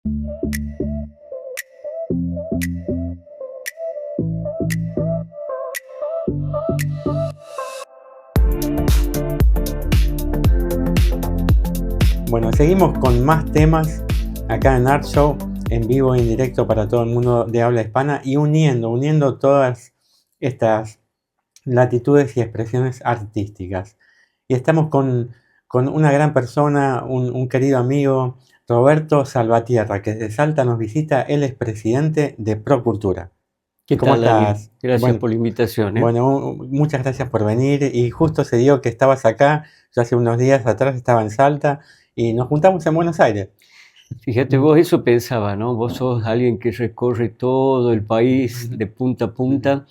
Bueno, seguimos con más temas acá en Art Show, en vivo e en directo para todo el mundo de habla hispana y uniendo todas estas latitudes y expresiones artísticas. Y estamos con una gran persona, un querido amigo, Roberto Salvatierra, que de Salta nos visita. Él es presidente de Procultura. ¿Qué ¿Cómo tal, Daniel? estás? Gracias por la invitación, ¿eh? Bueno, muchas gracias por venir y justo se dio que estabas acá. Yo hace unos días atrás estaba en Salta y nos juntamos en Buenos Aires. Fíjate, vos eso pensaba, ¿no? Vos sos alguien que recorre todo el país de punta a punta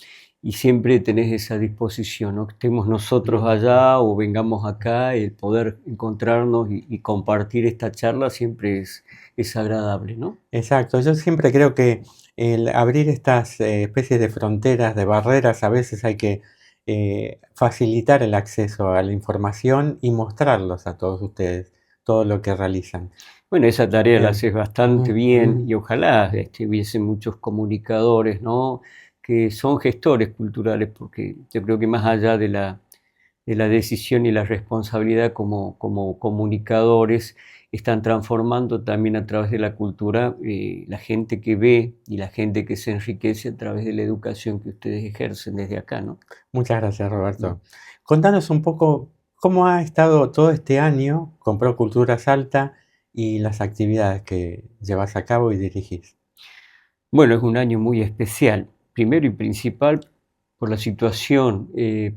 y siempre tenés esa disposición, ¿no? Que estemos nosotros allá o vengamos acá, el poder encontrarnos y compartir esta charla siempre es agradable, ¿no? Exacto, yo siempre creo que el abrir estas especies de fronteras, de barreras, a veces hay que facilitar el acceso a la información y mostrarlos a todos ustedes, todo lo que realizan. Bueno, esa tarea la Bien. haces bastante bien y ojalá hubiesen muchos comunicadores, ¿no? Que son gestores culturales, porque yo creo que más allá de la decisión y la responsabilidad como comunicadores, están transformando también a través de la cultura la gente que ve y la gente que se enriquece a través de la educación que ustedes ejercen desde acá, ¿no? Muchas gracias, Roberto. Contanos un poco cómo ha estado todo este año con Procultura Salta y las actividades que llevas a cabo y dirigís. Bueno, es un año muy especial, primero y principal por la situación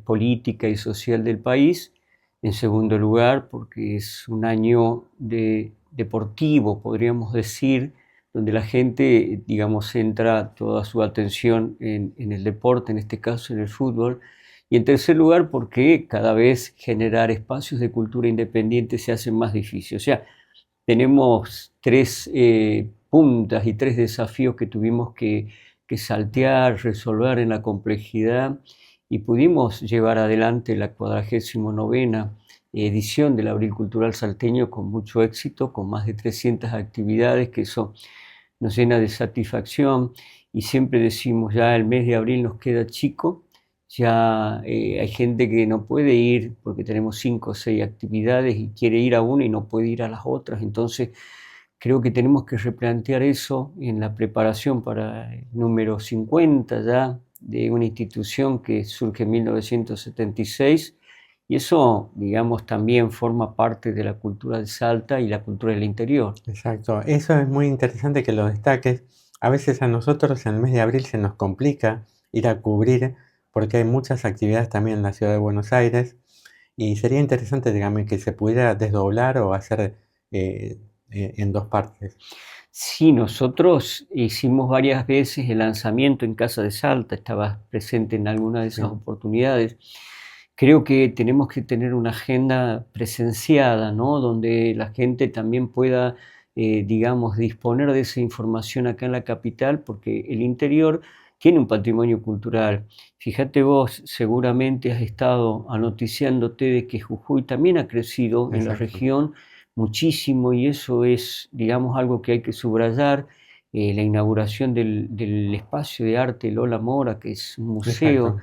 política y social del país, en segundo lugar porque es un año deportivo, podríamos decir, donde la gente, digamos, centra toda su atención en el deporte, en este caso en el fútbol, y en tercer lugar porque cada vez generar espacios de cultura independiente se hace más difícil. O sea, tenemos tres puntas y tres desafíos que tuvimos que saltear, resolver en la complejidad y pudimos llevar adelante la 49ª edición del Abril Cultural Salteño con mucho éxito, con más de 300 actividades, que eso nos llena de satisfacción y siempre decimos ya el mes de abril nos queda chico. Ya hay gente que no puede ir porque tenemos 5 o 6 actividades y quiere ir a una y no puede ir a las otras. Entonces, creo que tenemos que replantear eso en la preparación para el número 50 ya de una institución que surge en 1976. Y eso, digamos, también forma parte de la cultura de Salta y la cultura del interior. Exacto, eso es muy interesante que lo destaques. A veces a nosotros en el mes de abril se nos complica ir a cubrir porque hay muchas actividades también en la ciudad de Buenos Aires y sería interesante, digamos, que se pudiera desdoblar o hacer en dos partes. Sí, nosotros hicimos varias veces el lanzamiento en Casa de Salta, estabas presente en alguna de esas oportunidades. Creo que tenemos que tener una agenda presenciada, ¿no? Donde la gente también pueda, digamos, disponer de esa información acá en la capital, porque el interior tiene un patrimonio cultural. Fíjate vos, seguramente has estado anoticiándote de que Jujuy también ha crecido en la región muchísimo y eso es, digamos, algo que hay que subrayar. La inauguración del espacio de arte Lola Mora, que es un museo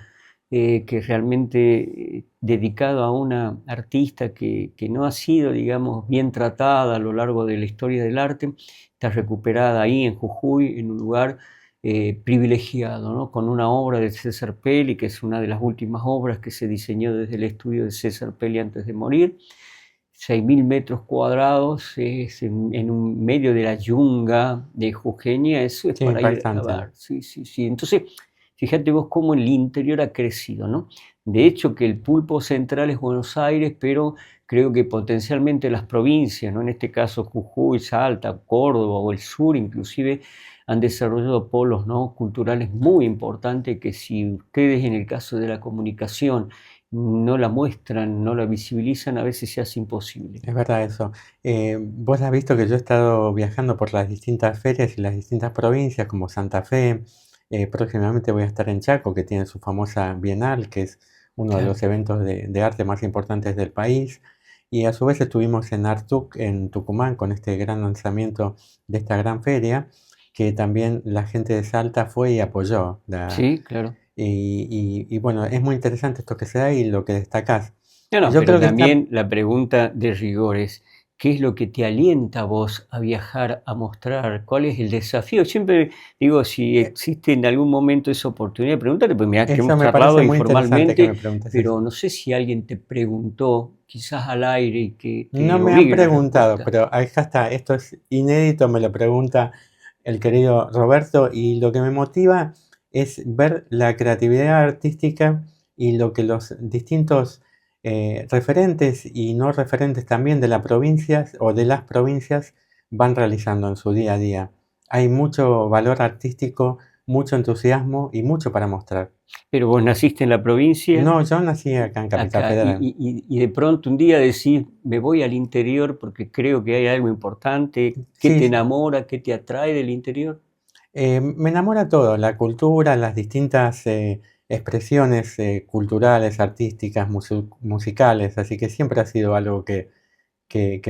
que realmente dedicado a una artista que no ha sido, digamos, bien tratada a lo largo de la historia del arte, está recuperada ahí en Jujuy, en un lugar privilegiado, ¿no? Con una obra de César Pelli, que es una de las últimas obras que se diseñó desde el estudio de César Pelli antes de morir. 6.000 metros cuadrados, es en un medio de la yunga de Jujeña, eso es para ir a ver. Sí, sí, sí. Entonces, fíjate vos cómo el interior ha crecido, ¿no? De hecho, que el pulpo central es Buenos Aires, pero creo que potencialmente las provincias, ¿no? En este caso Jujuy, Salta, Córdoba o el sur inclusive, han desarrollado polos, ¿no? Culturales muy importantes que si ustedes en el caso de la comunicación no la muestran, no la visibilizan, a veces se hace imposible. Es verdad eso. Vos has visto que yo he estado viajando por las distintas ferias y las distintas provincias como Santa Fe. Próximamente voy a estar en Chaco, que tiene su famosa Bienal, que es uno de los eventos de arte más importantes del país. y a su vez estuvimos en Artuc, en Tucumán, con este gran lanzamiento de esta gran feria, que también la gente de Salta fue y apoyó. Sí, claro. Y bueno, es muy interesante esto que se da y lo que destacás. No, no, Yo pero creo que está... también la pregunta de rigor es, ¿qué es lo que te alienta a vos a viajar, a mostrar? ¿Cuál es el desafío? Siempre digo, si eh, existe en algún momento esa oportunidad, pregúntate, pues mira, que Eso hemos me parece charlado muy interesante que me informalmente, preguntes eso. pero no sé si alguien te preguntó, quizás al aire, y que No te me han obligue la preguntado, respuesta. pero acá está, esto es inédito, me lo pregunta el querido Roberto, y lo que me motiva es ver la creatividad artística y lo que los distintos referentes y no referentes también de las provincias o de las provincias van realizando en su día a día. Hay mucho valor artístico, mucho entusiasmo y mucho para mostrar. Pero vos naciste en la provincia, No, yo nací acá en Capital acá, Federal. y de pronto un día decís, me voy al interior porque creo que hay algo importante. ¿Qué te Sí, enamora, qué te atrae del interior? me enamora todo, la cultura, las distintas expresiones culturales, artísticas, musicales, así que siempre ha sido algo que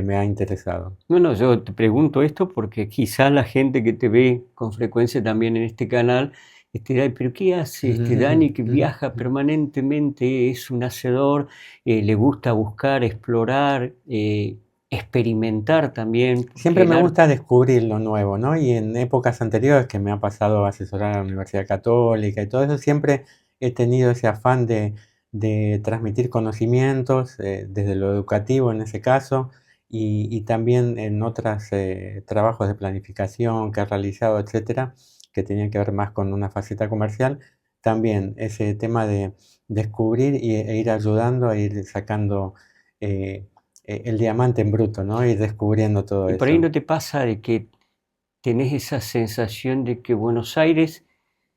me ha interesado. Bueno, yo te pregunto esto porque quizás la gente que te ve con frecuencia también en este canal, dirá, pero ¿qué hace este Dani que viaja permanentemente? Es un hacedor, le gusta buscar, explorar, experimentar también, porque Siempre el me arte... gusta descubrir lo nuevo, ¿no? Y en épocas anteriores que me ha pasado a asesorar a la Universidad Católica y todo eso, siempre he tenido ese afán de transmitir conocimientos, desde lo educativo en ese caso, y también en otros trabajos de planificación que he realizado, etcétera, que tenían que ver más con una faceta comercial, también ese tema de descubrir e ir ayudando a ir sacando eh, el diamante en bruto, ¿no? Ir descubriendo todo Y por ahí eso. no te pasa de que tenés esa sensación de que Buenos Aires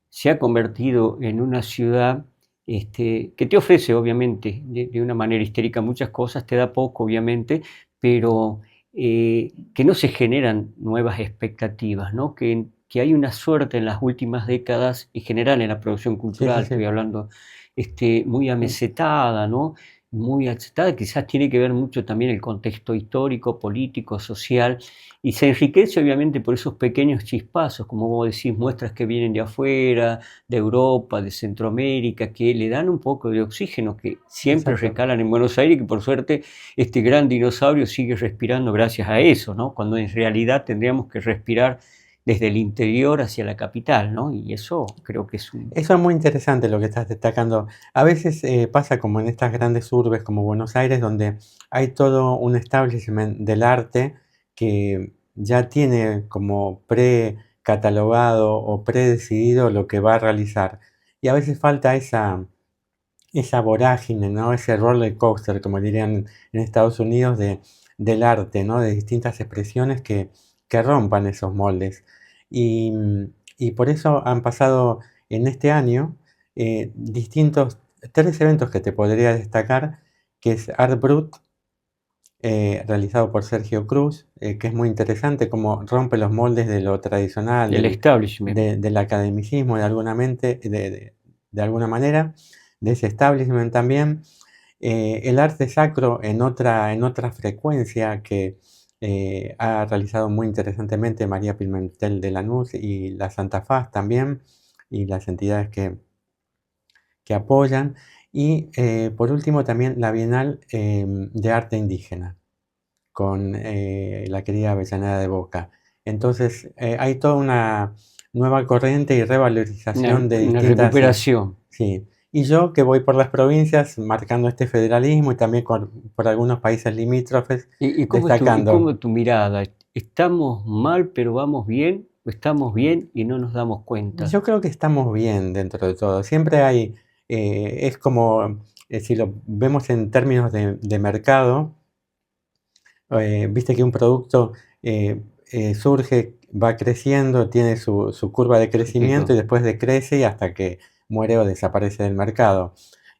se ha convertido en una ciudad que te ofrece, obviamente, de una manera histérica muchas cosas, te da poco, obviamente, pero que no se generan nuevas expectativas, ¿no? Que hay una suerte en las últimas décadas, en general en la producción Sí, sí, cultural, sí. estoy hablando, muy amesetada, ¿no? Muy aceptada, quizás tiene que ver mucho también el contexto histórico, político, social, y se enriquece obviamente por esos pequeños chispazos, como vos decís, muestras que vienen de afuera, de Europa, de Centroamérica, que le dan un poco de oxígeno, que siempre Exacto. recalan en Buenos Aires y que por suerte este gran dinosaurio sigue respirando gracias a eso, ¿no? Cuando en realidad tendríamos que respirar desde el interior hacia la capital, ¿no? Y eso creo que es un... Eso es muy interesante lo que estás destacando. A veces pasa como en estas grandes urbes como Buenos Aires, donde hay todo un establishment del arte que ya tiene como pre-catalogado o predecidido lo que va a realizar. Y a veces falta esa vorágine, ¿no? Ese roller coaster, como dirían en Estados Unidos, del arte, ¿no? De distintas expresiones que rompan esos moldes. Y, y por eso han pasado en este año distintos, tres eventos que te podría destacar, que es Art Brut, realizado por Sergio Cruz, que es muy interesante, como rompe los moldes de lo tradicional, del establishment. del academicismo de alguna manera, de ese establishment también. El arte sacro en otra frecuencia que ha realizado muy interesantemente María Pimentel de Lanús y la Santa Faz también, y las entidades que apoyan. Y por último también la Bienal de Arte Indígena con la querida Avellaneda de Boca. Entonces, hay toda una nueva corriente y revalorización de Una distintas... recuperación. sí. Y yo que voy por las provincias marcando este federalismo y también por algunos países limítrofes, ¿Y cómo es destacando. tu mirada? ¿Estamos mal pero vamos bien? ¿O estamos bien y no nos damos cuenta? Yo creo que estamos bien dentro de todo. Siempre hay, es como, si lo vemos en términos de mercado, viste que un producto surge, va creciendo, tiene su curva de crecimiento y después decrece y hasta que muere o desaparece del mercado.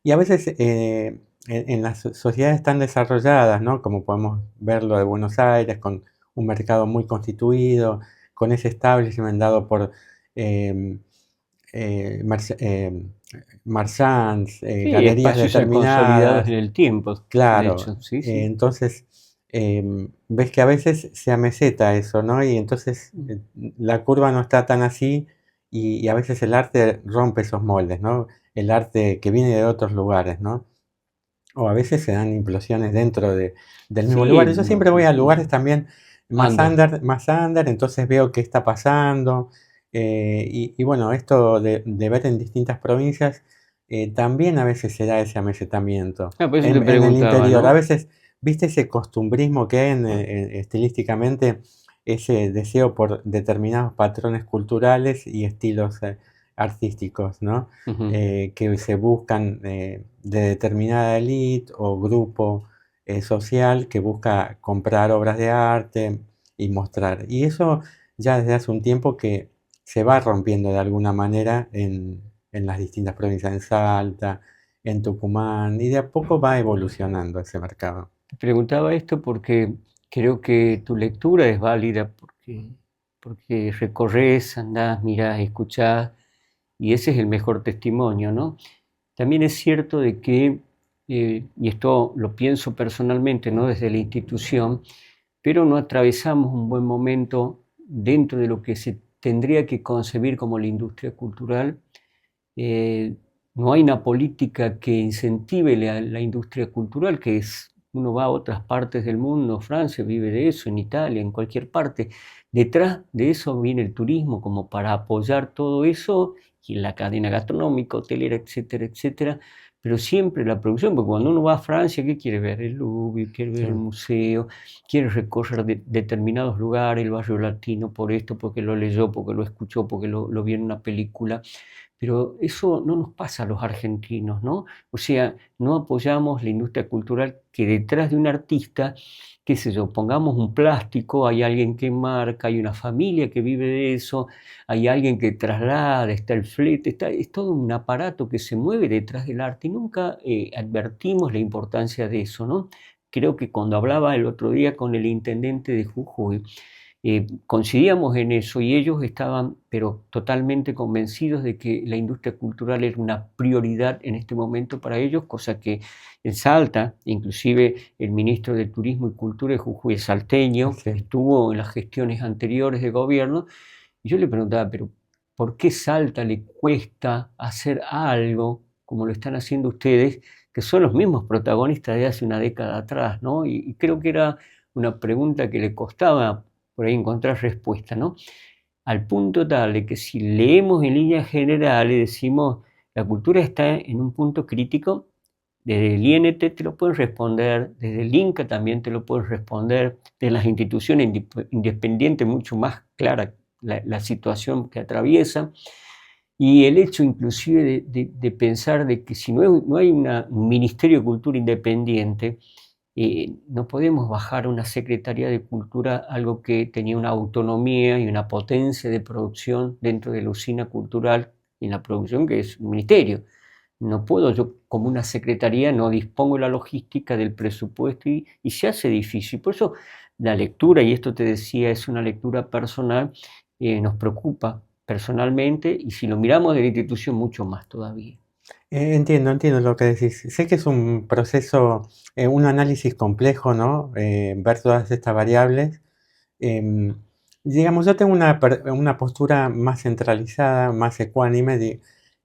Y a veces en las sociedades tan desarrolladas, ¿no? Como podemos verlo de Buenos Aires, con un mercado muy constituido, con ese establishment dado por em, marchands, Sí, galerías espacios ya consolidados determinadas, en el tiempo, de claro. hecho, sí, sí. Entonces, ves que a veces se ameseta eso, ¿no? Y entonces Mm. la curva no está tan así y a veces el arte rompe esos moldes, ¿no? El arte que viene de otros lugares, ¿no? O a veces se dan implosiones dentro del mismo Sí, lugar. Yo siempre voy a lugares también Ander. más under, entonces veo qué está pasando. Y bueno, esto de ver en distintas provincias, también a veces se da ese amesetamiento. Ah, por eso te En el preguntaba, interior, a ¿no? veces, ¿viste ese costumbrismo que hay estilísticamente? Ese deseo por determinados patrones culturales y estilos artísticos, ¿no? Ujú. Que se buscan de determinada élite o grupo social que busca comprar obras de arte y mostrar. Y eso ya desde hace un tiempo que se va rompiendo de alguna manera en las distintas provincias, en Salta, en Tucumán, y de a poco va evolucionando ese mercado. Te preguntaba esto porque creo que tu lectura es válida, porque recorres, andás, mirás, escuchás, y ese es el mejor testimonio, ¿no? También es cierto de que, y esto lo pienso personalmente, no desde la institución, pero no atravesamos un buen momento dentro de lo que se tendría que concebir como la industria cultural. No hay una política que incentive la industria cultural, que es, uno va a otras partes del mundo, Francia vive de eso, en Italia, en cualquier parte. Detrás de eso viene el turismo, como para apoyar todo eso, y la cadena gastronómica, hotelera, etcétera, etcétera. Pero siempre la producción, porque cuando uno va a Francia, ¿qué quiere ver? El Louvre, quiere ver Sí, el museo, quiere recorrer determinados lugares, el barrio latino, por esto, porque lo leyó, porque lo escuchó, porque lo vio en una película. Pero eso no nos pasa a los argentinos, ¿no? O sea, no apoyamos la industria cultural que detrás de un artista, qué sé yo, pongamos un plástico, hay alguien que marca, hay una familia que vive de eso, hay alguien que traslada, está el flete, es todo un aparato que se mueve detrás del arte y nunca advertimos la importancia de eso, ¿no? Creo que cuando hablaba el otro día con el intendente de Jujuy, coincidíamos en eso y ellos estaban, pero totalmente convencidos de que la industria cultural era una prioridad en este momento para ellos, cosa que en Salta, inclusive el ministro de Turismo y Cultura de Jujuy es salteño, sí. estuvo en las gestiones anteriores de gobierno, y yo le preguntaba, pero ¿por qué Salta le cuesta hacer algo como lo están haciendo ustedes, que son los mismos protagonistas de hace una década atrás, ¿no? Y creo que era una pregunta que le costaba por ahí encontrar respuesta, ¿no? Al punto tal de que si leemos en líneas generales, decimos, la cultura está en un punto crítico, desde el INT te lo pueden responder, desde el INCA también te lo pueden responder, de las instituciones independientes mucho más clara la situación que atraviesa, y el hecho inclusive de pensar de que si no hay un Ministerio de Cultura independiente, no podemos bajar a una Secretaría de Cultura algo que tenía una autonomía y una potencia de producción dentro de la usina cultural y en la producción que es un ministerio. No puedo, yo como una secretaría no dispongo de la logística del presupuesto y se hace difícil. Por eso la lectura, y esto te decía, es una lectura personal, nos preocupa personalmente y si lo miramos de la institución mucho más todavía. Entiendo lo que decís. Sé que es un proceso, un análisis complejo, ¿no? Ver todas estas variables. Em, digamos, yo tengo una postura más centralizada, más ecuánime,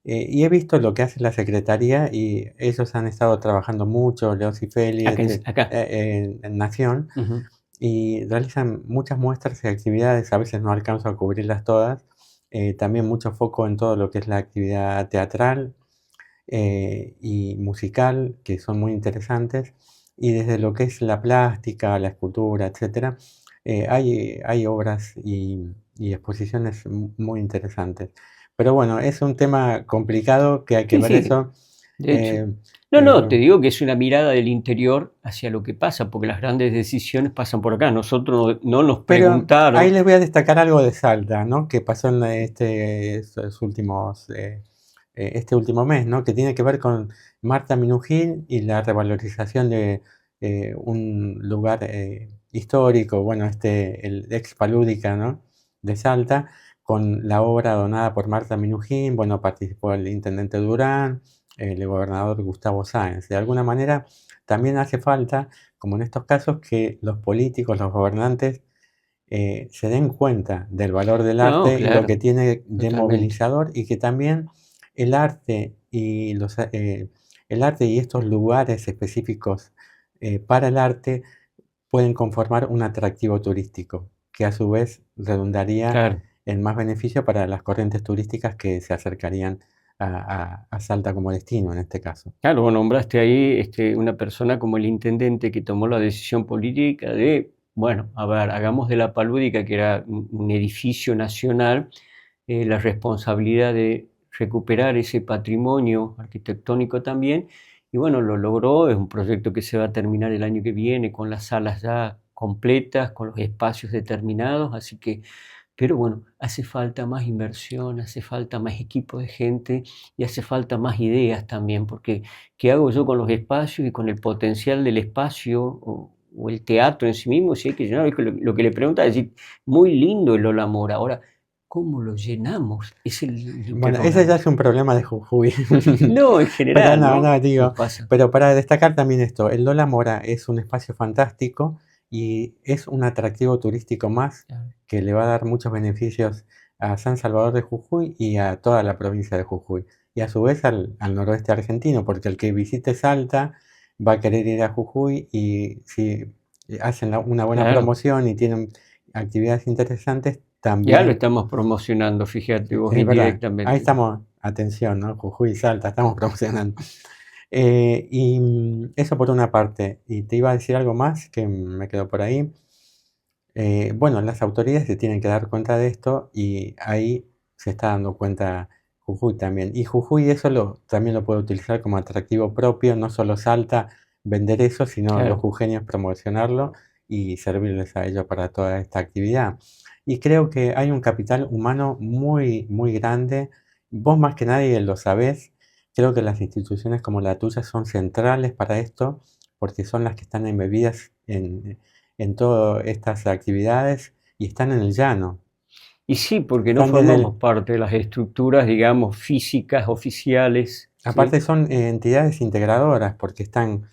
y he visto lo que hace la Secretaría y ellos han estado trabajando mucho, Leos y Feli, Acá. en Nación, Ujú. y realizan muchas muestras y actividades, a veces no alcanzo a cubrirlas todas. También mucho foco en todo lo que es la actividad teatral y musical, que son muy interesantes, y desde lo que es la plástica, la escultura, etcétera, hay obras y exposiciones muy interesantes. Pero bueno, es un tema complicado que hay que Sí, ver sí, eso. de hecho. eh, No, no, te bueno, digo que es una mirada del interior hacia lo que pasa, porque las grandes decisiones pasan por acá. Nosotros no nos pero ahí preguntaron. les voy a destacar algo de Salta, ¿no? Que pasó en este último mes, ¿no? Que tiene que ver con Marta Minujín y la revalorización de un lugar histórico, bueno, el ex Palúdica, ¿no? de Salta, con la obra donada por Marta Minujín. Bueno, participó el intendente Durán, el gobernador Gustavo Sáenz. De alguna manera, también hace falta, como en estos casos, que los políticos, los gobernantes, se den cuenta del valor del No, arte y lo que claro, tiene de totalmente. movilizador, y que también el arte el arte y estos lugares específicos para el arte pueden conformar un atractivo turístico, que a su vez redundaría Claro. en más beneficio para las corrientes turísticas que se acercarían a Salta como destino en este caso. Claro, vos nombraste ahí una persona como el intendente que tomó la decisión política de, bueno, a ver, hagamos de la Palúdica, que era un edificio nacional, la responsabilidad de recuperar ese patrimonio arquitectónico también. Y bueno, lo logró, es un proyecto que se va a terminar el año que viene con las salas ya completas, con los espacios determinados, así que pero bueno, hace falta más inversión, hace falta más equipo de gente y hace falta más ideas también, porque ¿qué hago yo con los espacios y con el potencial del espacio o el teatro en sí mismo? Si hay que llenar, es que lo que le pregunta es decir, muy lindo el Lola Mora. Ahora, ¿cómo lo llenamos? Es el Bueno, ese ya es interrogante. un problema de Jujuy. No, en Pero general, no, ¿no? no, Nos digo, pasa. pero para destacar también esto, el Lola Mora es un espacio fantástico y es un atractivo turístico más Claro, que le va a dar muchos beneficios a San Salvador de Jujuy y a toda la provincia de Jujuy. Y a su vez al noroeste argentino, porque el que visite Salta va a querer ir a Jujuy, y si hacen una buena claro. promoción y tienen actividades interesantes, Ya lo también estamos promocionando, fíjate vos, es verdad, ahí indirectamente. estamos, atención, ¿no? Jujuy y Salta, estamos promocionando. Eso por una parte. Y te iba a decir algo más que me quedó por ahí. Bueno, las autoridades se tienen que dar cuenta de esto, y ahí se está dando cuenta Jujuy también. Y Jujuy eso también lo puede utilizar como atractivo propio, no solo Salta vender eso, sino los Claro. jujeños promocionarlo y servirles a ellos para toda esta actividad. Y creo que hay un capital humano muy, muy grande. Vos más que nadie lo sabés. Creo que las instituciones como la tuya son centrales para esto, porque son las que están embebidas en todas estas actividades y están en el llano. Y sí, porque no Están desde formamos parte de las estructuras, digamos, físicas, oficiales, ¿sí? aparte son entidades integradoras, porque están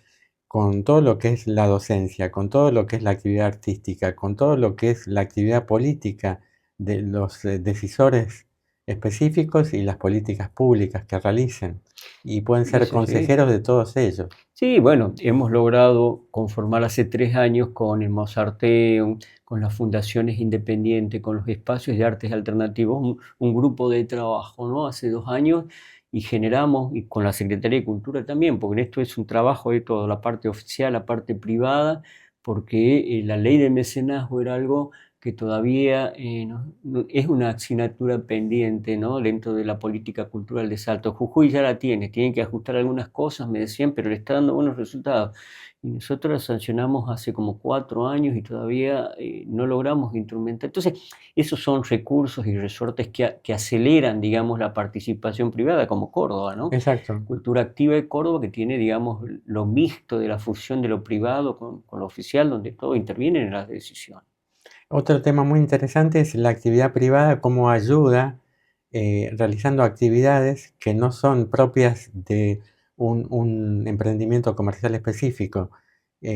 con todo lo que es la docencia, con todo lo que es la actividad artística, con todo lo que es la actividad política de los decisores específicos y las políticas públicas que realicen. Y pueden ser Eso sí. consejeros de todos ellos. Sí, bueno, hemos logrado conformar hace 3 años con el Mozarteum, con las fundaciones independientes, con los espacios de artes alternativos, un grupo de trabajo, ¿no? Hace 2 años y generamos, y con la Secretaría de Cultura también, porque esto es un trabajo de toda la parte oficial, la parte privada, porque la ley de mecenazgo era algo que todavía es una asignatura pendiente, ¿no? Dentro de la política cultural de Salto. Jujuy ya la tiene, tienen que ajustar algunas cosas, me decían, pero le está dando buenos resultados. Y nosotros la sancionamos hace como 4 años y todavía no logramos instrumentar. Entonces, esos son recursos y resortes que aceleran, digamos, la participación privada, como Córdoba, ¿no? Exacto. Cultura Activa de Córdoba, que tiene, digamos, lo mixto de la fusión de lo privado con lo oficial, donde todo interviene en las decisiones. Otro tema muy interesante es la actividad privada, cómo ayuda realizando actividades que no son propias de un emprendimiento comercial específico,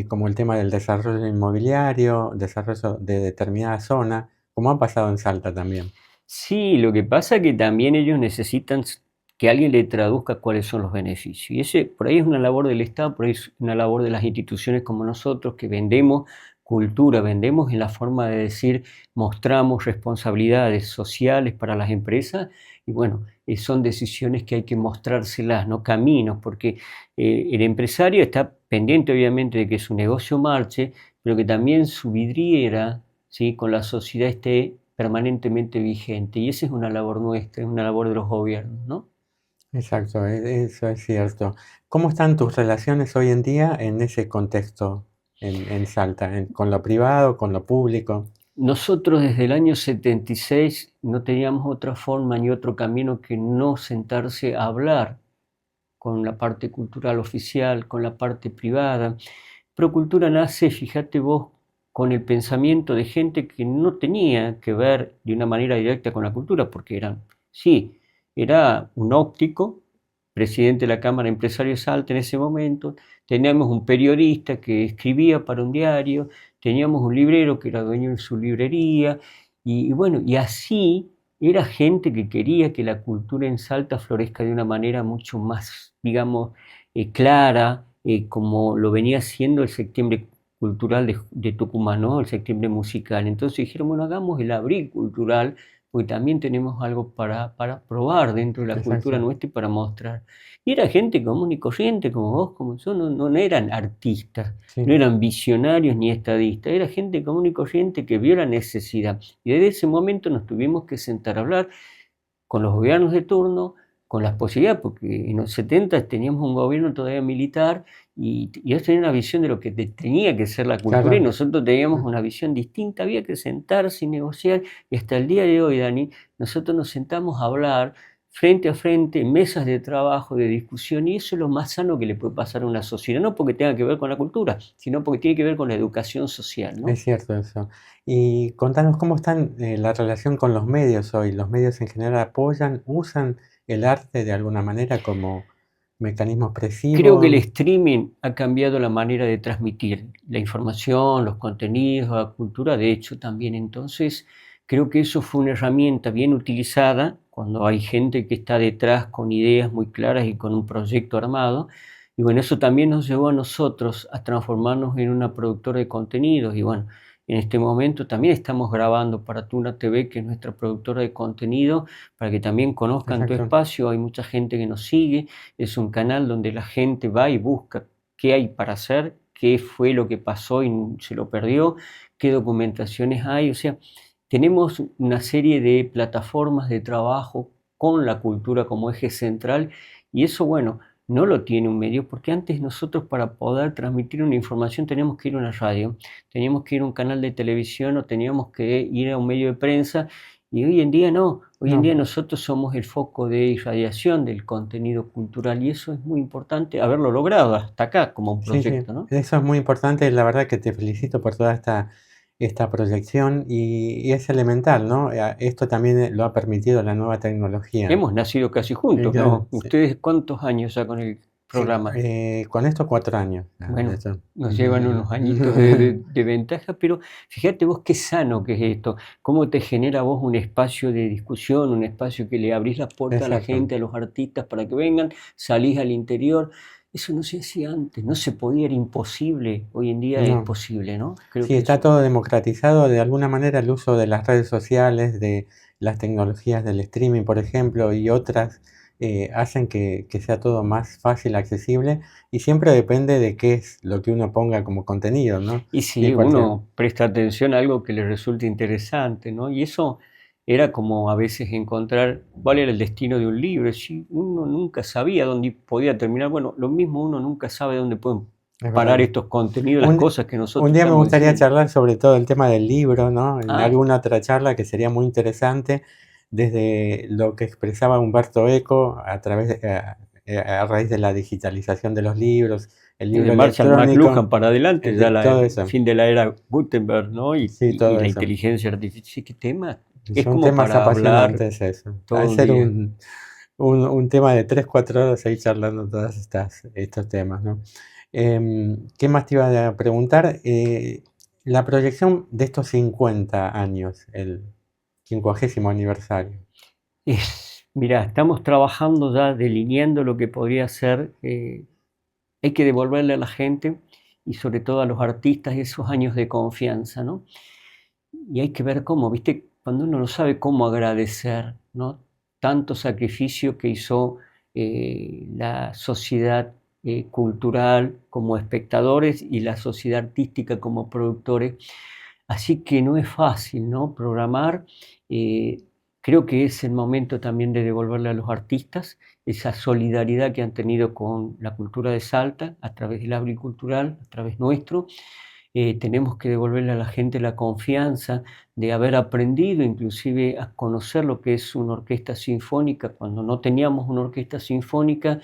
como el tema del desarrollo inmobiliario, desarrollo de determinada zona, como ha pasado en Salta también. Sí, lo que pasa es que también ellos necesitan que alguien le traduzca cuáles son los beneficios. Y ese, por ahí es una labor del Estado, por ahí es una labor de las instituciones como nosotros, que vendemos cultura, vendemos en la forma de decir, mostramos responsabilidades sociales para las empresas, y bueno, son decisiones que hay que mostrárselas, no caminos, porque el empresario está pendiente obviamente de que su negocio marche, pero que también su vidriera, ¿sí?, con la sociedad esté permanentemente vigente. Y esa es una labor nuestra, es una labor de los gobiernos, ¿no? Exacto, eso es cierto. ¿Cómo están tus relaciones hoy en día en ese contexto en Salta, con lo privado, con lo público? Nosotros desde el año 76 no teníamos otra forma ni otro camino que no sentarse a hablar con la parte cultural oficial, con la parte privada. Procultura nace, fíjate vos, con el pensamiento de gente que no tenía que ver de una manera directa con la cultura, porque era un óptico, presidente de la Cámara Empresaria de Salta en ese momento, teníamos un periodista que escribía para un diario, teníamos un librero que era dueño de su librería, y bueno, y así era gente que quería que la cultura en Salta florezca de una manera mucho más, digamos, clara, como lo venía haciendo el septiembre cultural de Tucumán, ¿no? El septiembre musical. Entonces dijeron, bueno, hagamos el abril cultural, porque también tenemos algo para probar dentro de la cultura Exacto. nuestra y para mostrar. Y era gente común y corriente, como vos, como yo, no eran artistas, no Sí, eran visionarios ni estadistas, era gente común y corriente que vio la necesidad. Y desde ese momento nos tuvimos que sentar a hablar con los gobiernos de turno, con las posibilidades, porque en los 70 teníamos un gobierno todavía militar y ellos tenían una visión de lo que tenía que ser la cultura y claro. nosotros teníamos una visión distinta, había que sentarse y negociar y hasta el día de hoy, Dani, nosotros nos sentamos a hablar frente a frente, en mesas de trabajo, de discusión, y eso es lo más sano que le puede pasar a una sociedad, no porque tenga que ver con la cultura, sino porque tiene que ver con la educación social, ¿no? Es cierto eso. Y contanos cómo están la relación con los medios hoy. ¿Los medios en general apoyan, usan el arte de alguna manera como mecanismo Creo que el expresivo? streaming ha cambiado la manera de transmitir la información, los contenidos, la cultura, de hecho también. Entonces, creo que eso fue una herramienta bien utilizada cuando hay gente que está detrás con ideas muy claras y con un proyecto armado. Y bueno, eso también nos llevó a nosotros a transformarnos en una productora de contenidos. Y bueno, en este momento también estamos grabando para Tuna TV, que es nuestra productora de contenido, para que también conozcan tu Exacto. espacio. Hay mucha gente que nos sigue. Es un canal donde la gente va y busca qué hay para hacer, qué fue lo que pasó y se lo perdió, qué documentaciones hay. O sea, tenemos una serie de plataformas de trabajo con la cultura como eje central y eso, bueno, no lo tiene un medio porque antes nosotros para poder transmitir una información teníamos que ir a una radio, teníamos que ir a un canal de televisión o teníamos que ir a un medio de prensa y hoy en día no, hoy en No, día nosotros somos el foco de irradiación del contenido cultural y eso es muy importante haberlo logrado hasta acá como un sí, sí. proyecto, ¿no? Eso es muy importante. La verdad que te felicito por toda esta proyección y es elemental, ¿no? Esto también lo ha permitido la nueva tecnología. Hemos nacido casi juntos, Claro, ¿no? sí. ¿Ustedes cuántos años ya con el programa? Con esto 4 años. De Bueno, hecho. nos llevan unos añitos de ventaja, pero fíjate vos qué sano que es esto, cómo te genera vos un espacio de discusión, un espacio que le abrís la puerta a la Exacto. gente, a los artistas para que vengan, salís al interior. Eso no se hacía antes, no se podía, era imposible. Hoy en día es No. posible, ¿no? Creo Sí, que está eso. todo democratizado. De alguna manera el uso de las redes sociales, de las tecnologías del streaming, por ejemplo, y otras, hacen que sea todo más fácil, accesible, y siempre depende de qué es lo que uno ponga como contenido, ¿no? Y Y si cualquier, uno presta atención a algo que le resulte interesante, ¿no? Y eso era como a veces encontrar cuál era el destino de un libro. Si uno nunca sabía dónde podía terminar, bueno, lo mismo uno nunca sabe dónde pueden es parar verdad. estos contenidos, las Un, cosas que un nosotros día me estamos gustaría diciendo. charlar sobre todo el tema del libro, ¿no? En Ah, alguna otra charla que sería muy interesante, desde lo que expresaba Humberto Eco a través a raíz de la digitalización de los libros, el desde libro Marshall electrónico, McLuhan para adelante, ya todo el eso. fin de la era Gutenberg, ¿no? Sí, Y todo la eso. inteligencia artificial. ¿Qué tema? Es Son como temas para hablar apasionantes eso. Va a todo un ser día. un tema de 3, 4 horas ahí charlando todos estos temas, ¿no? ¿Qué más te iba a preguntar? La proyección de estos 50 años, el 50º aniversario. Mira, estamos trabajando ya delineando lo que podría ser. Hay que devolverle a la gente y sobre todo a los artistas esos años de confianza, ¿no? Y hay que ver cómo, ¿viste? Cuando uno no sabe cómo agradecer, ¿no? Tanto sacrificio que hizo la sociedad cultural como espectadores y la sociedad artística como productores. Así que no es fácil, ¿no? Programar. eh, Creo que es el momento también de devolverle a los artistas esa solidaridad que han tenido con la cultura de Salta a través del agricultural, a través nuestro. Tenemos que devolverle a la gente la confianza de haber aprendido inclusive a conocer lo que es una orquesta sinfónica cuando no teníamos una orquesta sinfónica,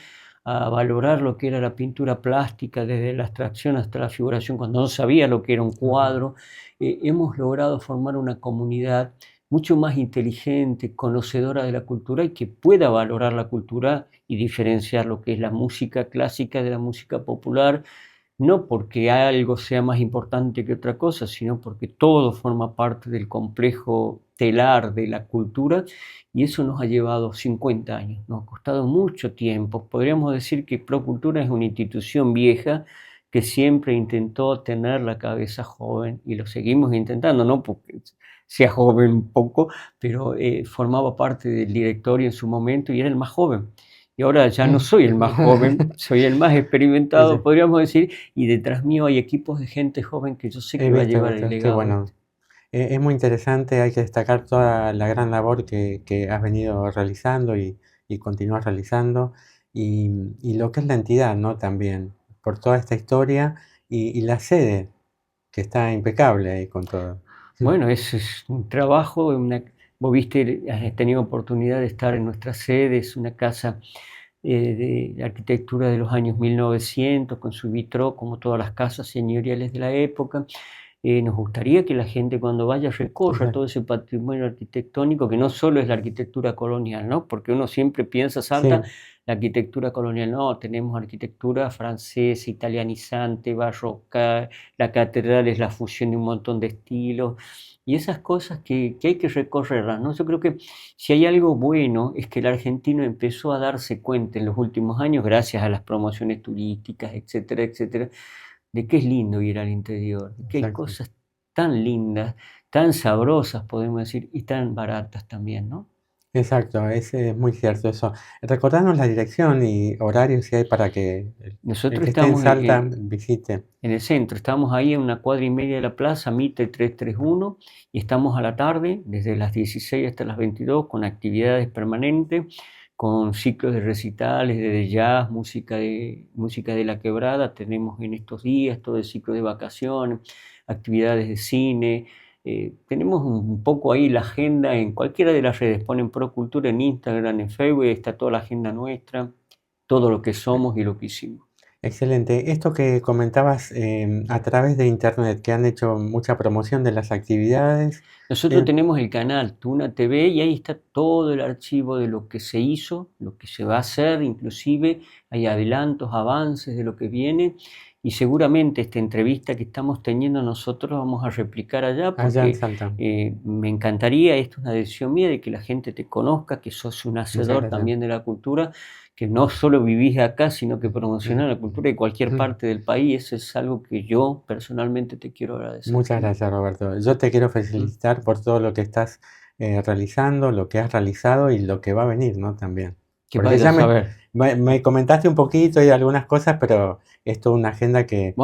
a valorar lo que era la pintura plástica, desde la abstracción hasta la figuración, cuando no sabía lo que era un cuadro. Hemos logrado formar una comunidad mucho más inteligente, conocedora de la cultura y que pueda valorar la cultura y diferenciar lo que es la música clásica de la música popular, no porque algo sea más importante que otra cosa, sino porque todo forma parte del complejo telar de la cultura, y eso nos ha llevado 50 años, nos ha costado mucho tiempo. Podríamos decir que Procultura es una institución vieja que siempre intentó tener la cabeza joven, y lo seguimos intentando, no porque sea joven un poco, pero formaba parte del directorio en su momento y era el más joven. Y ahora ya no soy el más joven, soy el más experimentado, podríamos decir, y detrás mío hay equipos de gente joven que yo sé que va a llevar el legado. Bueno. Es muy interesante, hay que destacar toda la gran labor que has venido realizando y continúas realizando, y lo que es la entidad, ¿no? También, por toda esta historia y la sede, que está impecable ahí con todo. Bueno, eso es un trabajo, vos viste, has tenido oportunidad de estar en nuestra sede, es una casa de arquitectura de los años 1900, con su vitró, como todas las casas señoriales de la época. Nos gustaría que la gente cuando vaya recorra todo ese patrimonio arquitectónico, que no solo es la arquitectura colonial, ¿no? Porque uno siempre piensa, Salta, la arquitectura colonial, no, tenemos arquitectura francesa, italianizante, barroca, la catedral es la fusión de un montón de estilos, y esas cosas que hay que recorrerlas, ¿no? Yo creo que si hay algo bueno es que el argentino empezó a darse cuenta en los últimos años, gracias a las promociones turísticas, etcétera, etcétera, de que es lindo ir al interior, de que hay cosas tan lindas, tan sabrosas, podemos decir, y tan baratas también, ¿no? Exacto, es muy cierto eso. Recordarnos la dirección y horario si hay para que Nosotros el que esté estamos en Salta visite. En el centro, estamos ahí en una cuadra y media de la plaza, Mitre 331, y estamos a la tarde, desde las 16 hasta las 22, con actividades permanentes, con ciclos de recitales, de jazz, música de la quebrada. Tenemos en estos días todo el ciclo de vacaciones, actividades de cine. Tenemos un poco ahí la agenda en cualquiera de las redes. Ponen Procultura en Instagram, en Facebook, está toda la agenda nuestra, todo lo que somos y lo que hicimos. Excelente. Esto que comentabas a través de internet, que han hecho mucha promoción de las actividades. Nosotros tenemos el canal Tuna TV y ahí está todo el archivo de lo que se hizo, lo que se va a hacer, inclusive hay adelantos, avances de lo que viene, y seguramente esta entrevista que estamos teniendo nosotros vamos a replicar allá, porque me encantaría, esto es una decisión mía, de que la gente te conozca, que sos un hacedor también de la cultura, que no solo vivís acá, sino que promocionás la cultura de cualquier parte del país. Eso es algo que yo personalmente te quiero agradecer. Muchas gracias, Roberto. Yo te quiero felicitar por todo lo que estás realizando, lo que has realizado y lo que va a venir, ¿no? También. Porque ya me comentaste un poquito y algunas cosas, pero es toda una agenda que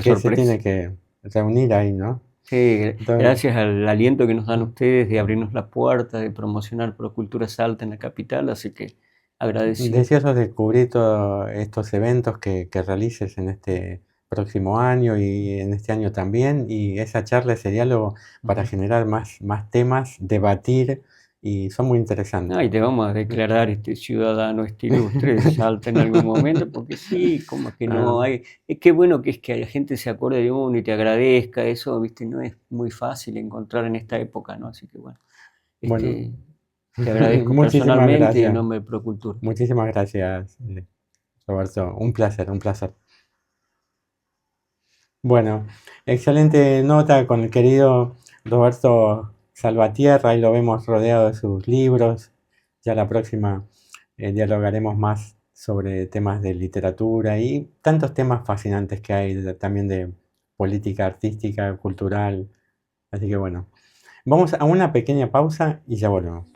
se tiene que reunir ahí, ¿no? Sí, gracias al aliento que nos dan ustedes de abrirnos la puerta, de promocionar Procultura Salta en la capital, así que agradecido. Deseosos de cubrir todos estos eventos que realices en este próximo año y en este año también, y esa charla, ese diálogo para generar más temas, debatir, y son muy interesantes. Y te vamos a declarar ciudadano ilustre de Salta en algún momento, porque sí, como que no hay. Qué bueno que es que la gente se acuerde de uno y te agradezca, eso, viste, no es muy fácil encontrar en esta época, ¿no? Así que bueno. Te agradezco personalmente y en nombre de Procultura. Muchísimas gracias, Roberto. Un placer, un placer. Bueno, excelente nota con el querido Roberto Salvatierra. Ahí lo vemos rodeado de sus libros. Ya la próxima dialogaremos más sobre temas de literatura y tantos temas fascinantes que hay también de política artística, cultural. Así que bueno, vamos a una pequeña pausa y ya volvemos.